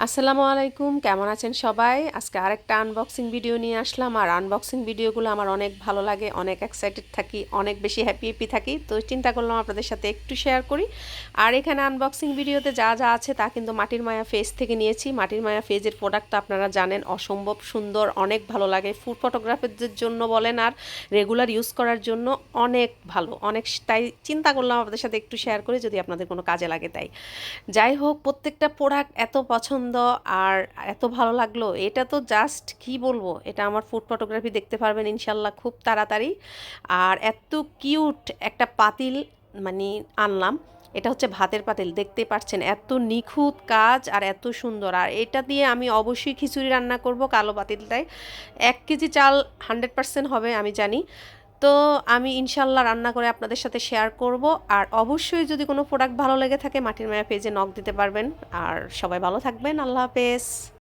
আসসালামু আলাইকুম, কেমন আছেন সবাই? আজকে আরেকটা আনবক্সিং ভিডিও নিয়ে আসলাম। আর আনবক্সিং ভিডিওগুলো আমার অনেক ভালো লাগে, অনেক এক্সাইটেড থাকি, অনেক বেশি হ্যাপি থাকি। তো চিন্তা করলাম আপনাদের সাথে একটু শেয়ার করি। আর এখানে আনবক্সিং ভিডিওতে যা যা আছে তা কিন্তু মাটির মায়া ফেজ থেকে নিয়েছি। মাটির মায়া ফেজের প্রোডাক্টটা আপনারা জানেন অসম্ভব সুন্দর, অনেক ভালো লাগে। ফুড ফটোগ্রাফারদের জন্য বলেন আর রেগুলার ইউজ করার জন্য অনেক ভালো, অনেক। তাই চিন্তা করলাম আপনাদের সাথে একটু শেয়ার করি, যদি আপনাদের কোনো কাজে লাগে। তাই যাই হোক, প্রত্যেকটা প্রোডাক্ট এত পছন্দ আর এত ভালো লাগলো। এটা তো জাস্ট কি বলবো, এটা আমার ফুড ফটোগ্রাফি দেখতে পারবেন ইনশাল্লাহ খুব তাড়াতাড়ি। আর এত কিউট একটা পাতিল মানে আনলাম। এটা হচ্ছে ভাতের পাতিল, দেখতে পাচ্ছেন এত নিখুঁত কাজ আর এত সুন্দর। আর এটা দিয়ে আমি অবশ্যই খিচুড়ি রান্না করব কালো পাতিলটায়। 1 কেজি চাল 100% হবে আমি জানি। তো আমি ইনশাল্লাহ রান্না করে আপনাদের সাথে শেয়ার করব। আর অবশ্যই যদি কোনো প্রোডাক্ট ভালো লেগে থাকে মাটির মায়া পেজে নক দিতে পারবেন। আর সবাই ভালো থাকবেন, আল্লাহ হাফেজ।